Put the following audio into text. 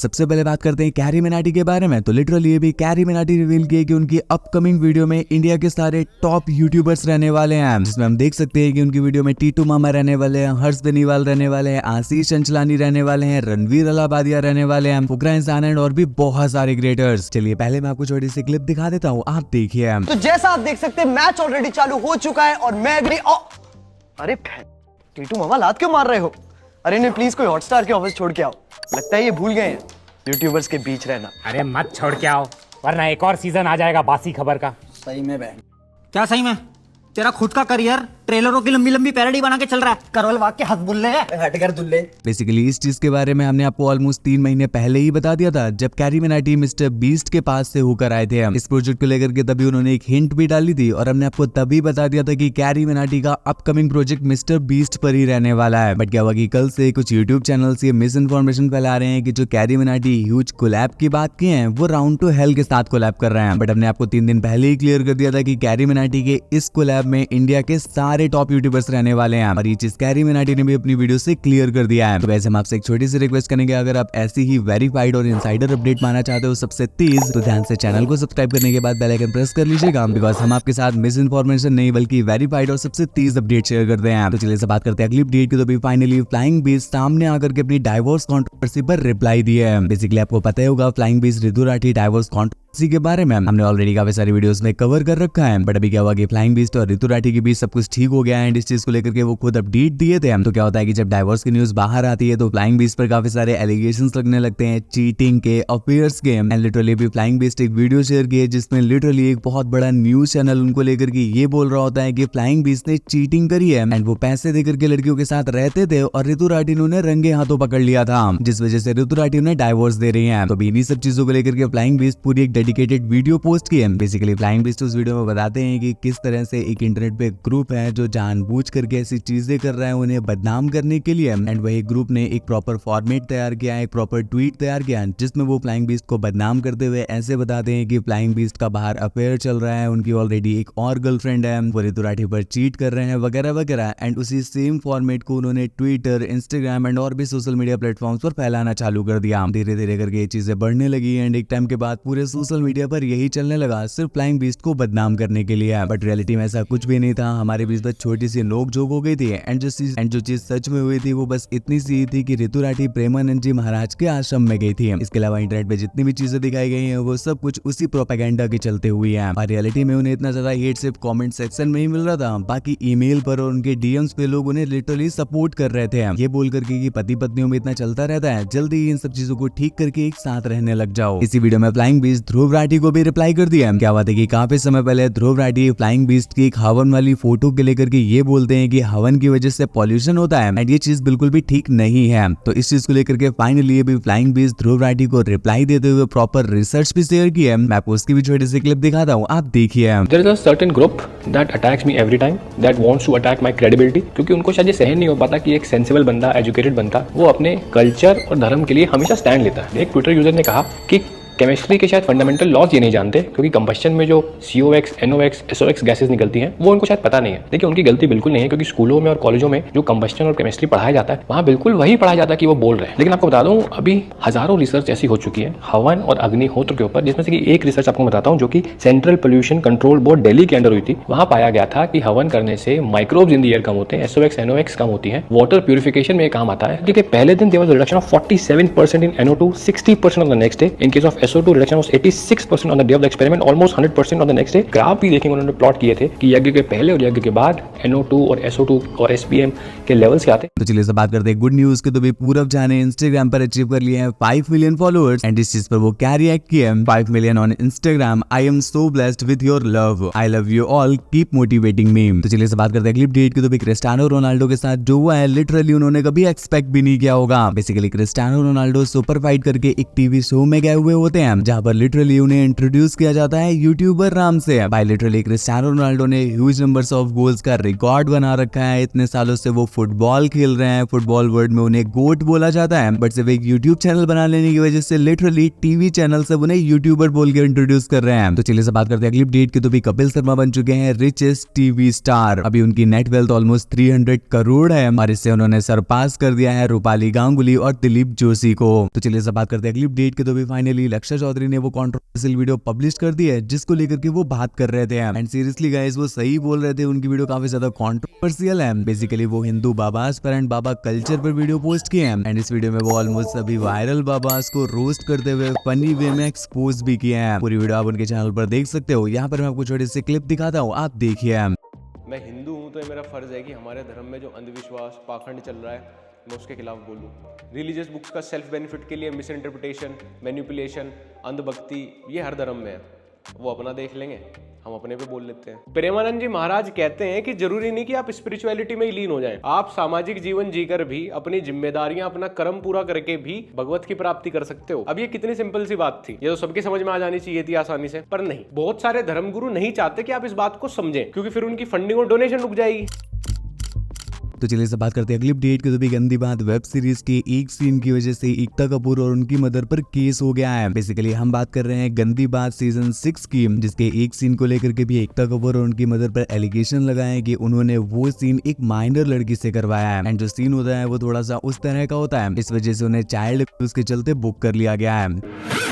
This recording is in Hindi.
सबसे पहले बात करते हैं कैरी मिनाटी के बारे में। तो लिटरली ये भी कैरी मिनाटी रिवील किए कि उनकी अपकमिंग वीडियो में इंडिया के सारे टॉप यूट्यूबर्स रहने वाले हैं, जिसमें हम देख सकते हैं कि उनकी वीडियो में टीटू मामा रहने वाले हैं, हर्ष बेनीवाल रहने वाले हैं, आशीष चंचलानी रहने वाले हैं, रणवीर अलाहाबादिया रहने वाले हैं, फुकरा इंसान एंड और भी बहुत सारे क्रिएटर्स। चलिए पहले मैं आपको छोटी सी क्लिप दिखा देता हूँ, आप देखिए। तो जैसा आप देख सकते हैं मैच ऑलरेडी चालू हो चुका है और मैं भी अरे टीटू मामा लात क्यों मार रहे हो? अरे नहीं प्लीज कोई हॉटस्टार के ऑफिस छोड़ के आओ, लगता है ये भूल गए हैं यूट्यूबर्स के बीच रहना। अरे मत छोड़ के आओ वरना एक और सीजन आ जाएगा बासी खबर का। सही में बहन। क्या सही में? तेरा खुद का करियर ट्रेलरों की लंबी लंबी पैरोडी बना के चल रहा है। करवल वाग के हक बुल्ले है, हट कर दुल्ले। बेसिकली इस चीज के बारे में हमने आपको ऑलमोस्ट 3 महीने पहले ही बता दिया था, जब कैरी मिनाटी मिस्टर बीस्ट के पास से होकर आए थे इस प्रोजेक्ट को लेकर के। तभी उन्होंने एक हिंट भी डाली थी और हमने आपको तभी बता दिया था कि कैरी मिनाटी का अपकमिंग प्रोजेक्ट मिस्टर बीस्ट पर ही रहने वाला है। बट क्या हुआ कि कल से कुछ यूट्यूब चैनल्स ये मिस इन्फॉर्मेशन फैला रहे हैं कि जो कैरी मिनाटी ह्यूज कोलैब की बात की है वो राउंड टू हेल के साथ कोलैब कर रहे हैं। बट हमने आपको 3 दिन पहले ही क्लियर कर दिया था कि कैरी मिनाटी के इस कोलैब में इंडिया के सारे टॉप यूट्यूबर्स रहने वाले हैं और ये चीज कैरी मिनाटी ने भी अपनी वीडियो से क्लियर कर दिया है। तो वैसे हम आपसे एक छोटी सी रिक्वेस्ट करेंगे, अगर आप ऐसी ही वेरीफाइड और इनसाइडर अपडेट पाना चाहते हो सबसे तेज, तो ध्यान से चैनल को सब्सक्राइब करने के बाद बेल आइकन प्रेस कर लीजिएगा, बिकॉज हम आपके साथ मिस इन्फॉर्मेशन नहीं बल्कि वेरीफाइड और सबसे तेज अपडेट शेयर करते हैं। तो चलिए से बात करते हैं अगली अपडेट की। तो भी फाइनली फ्लाइंग बीस्ट सामने आकर के अपनी डाइवोर्स कंट्रोवर्सी पर रिप्लाई दिया है। बेसिकली आपको पता ही होगा फ्लाइंग बीस्ट ऋतु राठी डाइवोर्स कंट्रोवर्सी के बारे में हमने ऑलरेडी काफी सारी वीडियोस में कवर कर रखा है। बट अभी क्या हुआ कि फ्लाइंग बीस्ट और ऋतु राठी के बीच सब कुछ ठीक हो गया है एंड इस चीज को लेकर के वो खुद अपडेट दिए थे। तो क्या होता है कि जब डाइवोर्स की न्यूज बाहर आती है तो फ्लाइंग बीस्ट पर काफी सारे एलिगेशंस लगने लगते हैं, चीटिंग के, अफेयर्स के। एंड लिटरली भी फ्लाइंग बीस्ट एक वीडियो शेयर की है जिसमें लिटरली एक बहुत बड़ा न्यूज चैनल उनको लेकर के ये बोल रहा होता है कि फ्लाइंग बीस्ट ने चीटिंग करी है एंड वो पैसे देकर के लड़कियों के साथ रहते थे और ऋतु राठी ने उन्हें रंगे हाथों पकड़ लिया था, जिस वजह से ऋतु राठी उन्हें डाइवोर्स दे रही है। तो इन्हीं सब चीजों को लेकर के फ्लाइंग बीस्ट पूरी एक डेडिकेटेड वीडियो पोस्ट की है। बेसिकली फ्लाइंग बीस्ट उस वीडियो में बताते हैं कि किस तरह से एक इंटरनेट पे ग्रुप है जो जानबूझ करके ऐसी चीजें कर रहा है उन्हें बदनाम करने के लिए। एंड वही ग्रुप ने एक प्रॉपर फॉर्मेट तैयार किया, एक प्रॉपर ट्वीट तैयार किया जिसमें वो फ्लाइंग बीस्ट को बदनाम करते हुए ऐसे बताते हैं कि फ्लाइंग बीस्ट का बाहर अफेयर चल रहा है, उनकी ऑलरेडी एक और गर्लफ्रेंड है, वो ऋतु राठी पर चीट कर रहे हैं वगैरह वगैरह। एंड उसी सेम फॉर्मेट को उन्होंने ट्विटर, इंस्टाग्राम एंड और भी सोशल मीडिया प्लेटफॉर्म्स पर फैलाना चालू कर दिया। धीरे धीरे करके ये चीजें बढ़ने लगी एंड एक टाइम के बाद पूरे सोशल मीडिया पर यही चलने लगा, सिर्फ फ्लाइंग बीस्ट को बदनाम करने के लिए। बट रियलिटी में ऐसा कुछ भी नहीं था, हमारे बीच बस छोटी सी नोक झोंक हो गई थी। एंड जो चीज सच में हुई थी वो बस इतनी सी थी कि ऋतु राठी प्रेमानंद जी महाराज के आश्रम में गई थी। इसके अलावा इंटरनेट पे जितनी भी चीजें दिखाई गई हैं वो सब कुछ उसी प्रोपेगेंडा के चलते हुई है। और रियलिटी में उन्हें इतना ज्यादा हेट सिर्फ कमेंट सेक्शन में ही मिल रहा था, बाकी ईमेल पर और उनके डीएम्स पे लोग उन्हें लिटरली सपोर्ट कर रहे थे, ये बोल करके कि पति पत्नियों में इतना चलता रहता है, जल्दी ही इन सब चीजों को ठीक करके एक साथ रहने लग जाओ। इसी वीडियो में फ्लाइंग बीस्ट ध्रुव राठी को भी रिप्लाई कर दिया। क्या बात है कि काफी समय पहले ध्रुव राठी फ्लाइंग बीस्ट की एक हवन वाली फोटो के लेकर के ये बोलते हैं कि हवन की वजह से पॉल्यूशन होता है एंड ये चीज बिल्कुल भी ठीक नहीं है। तो इस चीज को लेकर के फाइनली भी फ्लाइंग बीस्ट ध्रुव राठी को रिप्लाई देते हुए प्रॉपर रिसर्च भी शेयर किया है। मैं आपको उसकी भी छोटी सी क्लिप दिखाता हूँ, आप देखिए। There is a certain group that attacks me every time, that wants to attack my credibility, क्योंकि उनको शायद ये सहन नहीं हो पाता कि एक सेंसिबल बंदा, एजुकेटेड बंदा वो अपने कल्चर और धर्म के लिए हमेशा स्टैंड लेता है। एक ट्विटर यूजर ने कहा कि केमिस्ट्री के शायद फंडामेंटल लॉज ये नहीं जानते, क्योंकि कंबस्शन में जो CO2, NOx, SOx गैसेस निकलती हैं वो उनको शायद पता नहीं है। देखिए उनकी गलती बिल्कुल नहीं है, क्योंकि स्कूलों में और कॉलेजों में जो कंबस्शन और केमिस्ट्री पढ़ाया जाता है वहाँ बिल्कुल वही पढ़ाया जाता है कि वो बोल रहे हैं। लेकिन आपको बता दूं अभी हजारों रिसर्च ऐसी हो चुकी है हवन और अग्निहोत्र के ऊपर, जिसमें से कि एक रिसर्च आपको बताता हूँ जो कि central pollution control board Delhi के अंडर हुई थी। वहाँ पाया गया था कि हवन करने से माइक्रोब्स इन द एयर कम होते हैं, SOx, NOx कम होती है, वाटर प्यूरिफिकेशन में काम आता है। क्योंकि पहले दिन there was reduction of 47% in NO2, 60% on the next day. In case of SO2 reduction was 86% on the day of the experiment, almost 100% on the next day. Graph भी देखेंगे उन्होंने प्लॉट किए थे कि यज्ञ के पहले और यज्ञ के बाद NO2 और SO2 और SPM के लेवल्स क्या आते। तो चलिए से बात करते हैं गुड न्यूज के। तो भी पूरब जाने इंस्टाग्राम पर अचीव कर लिए हैं 5 मिलियन फॉलोअर्स एंड इस चीज पर वो क्या रिएक्ट किया है, 5 million on Instagram, I am so blessed with your love, I love you all, keep motivating me. तो चलिए से बात करते हैं अगली अपडेट की। तो भी क्रिस्टियानो रोनाल्डो के साथ जो हुआ है लिटरली उन्होंने कभी एक्सपेक्ट भी नहीं किया होगा। Basically Cristiano Ronaldo super fight करके एक टीवी शो में गए हुए होते होते हैं, जहाँ पर लिटरली उन्हें इंट्रोड्यूस किया जाता है यूट्यूबर नाम से। भाई लिटरली क्रिस्टियानो रोनाल्डो ने ह्यूज नंबर्स ऑफ गोल्स का रिकॉर्ड बना रखा है। इतने सालों से वो फुटबॉल खेल रहे हैं, फुटबॉल वर्ल्ड में उन्हें गोट बोला जाता है, बट सिर्फ एक यूट्यूब चैनल बना लेने की वजह से लिटरली टीवी चैनल सब उन्हें यूट्यूबर बोल के इंट्रोड्यूस कर रहे हैं। तो चलिए से बात करते हैं अगली अपडेट की। तो भी कपिल शर्मा बन चुके हैं रिचेस्ट टीवी स्टार। अभी उनकी नेट वेल्थ ऑलमोस्ट 300 करोड़ है और इससे उन्होंने सरपास कर दिया है रूपाली गांगुली और दिलीप जोशी को। तो चलिए से बात करते हैं अगली अपडेट की। तो भी फाइनली लक्ष्य चौधरी ने वो कंट्रोवर्शियल वीडियो पब्लिश कर दी है जिसको लेकर के वो बात कर रहे थे। एंड सीरियसली गाइस वो सही बोल रहे थे, उनकी वीडियो काफी ज्यादा कंट्रोवर्शियल है। बेसिकली वो हिंदू बाबास पर एंड बाबा कल्चर पर वीडियो पोस्ट किए हैं एंड इस वीडियो में वो ऑलमोस्ट सभी वायरल बाबास को रोस्ट करते हुए फनी वे में एक्सपोज भी किए हैं। पूरी वीडियो आप उनके चैनल पर देख सकते हो। यहाँ पर मैं आपको छोटे से क्लिप दिखाता हूँ, आप देखिए। मैं हिंदू हूँ तो ये मेरा फ़र्ज़ है कि हमारे धर्म में जो अंधविश्वास पाखंड चल रहा है मैं उसके खिलाफ बोलूँ। रिलीजियस बुक्स का सेल्फ बेनिफिट के लिए मिस इंटरप्रिटेशन, मैनिपुलेशन, अंधभक्ति ये हर धर्म में है। वो अपना देख लेंगे, हम अपने पे बोल लेते हैं। प्रेमानंद जी महाराज कहते हैं कि जरूरी नहीं कि आप स्पिरिचुअलिटी में ही लीन हो जाएं। आप सामाजिक जीवन जीकर भी अपनी जिम्मेदारियां, अपना कर्म पूरा करके भी भगवत की प्राप्ति कर सकते हो। अब ये कितनी सिंपल सी बात थी, ये तो सबके समझ में आ जानी चाहिए थी आसानी से, पर नहीं। बहुत सारे धर्मगुरु नहीं चाहते कि आप इस बात को समझें क्योंकि फिर उनकी फंडिंग और डोनेशन रुक जाएगी। तो चलिए से बात करते हैं अगली अपडेट की। तो भी गंदी बात, वेब सीरीज के एक सीन की वजह से एकता कपूर और उनकी मदर पर केस हो गया है। बेसिकली हम बात कर रहे हैं गंदी बात सीजन 6 की, जिसके एक सीन को लेकर के भी एकता कपूर और उनकी मदर पर एलिगेशन लगाए हैं कि उन्होंने वो सीन एक माइनर लड़की से करवाया है एंड जो सीन होता है वो थोड़ा सा उस तरह का होता है, इस वजह से उन्हें चाइल्ड अब्यूज के चलते बुक कर लिया गया है।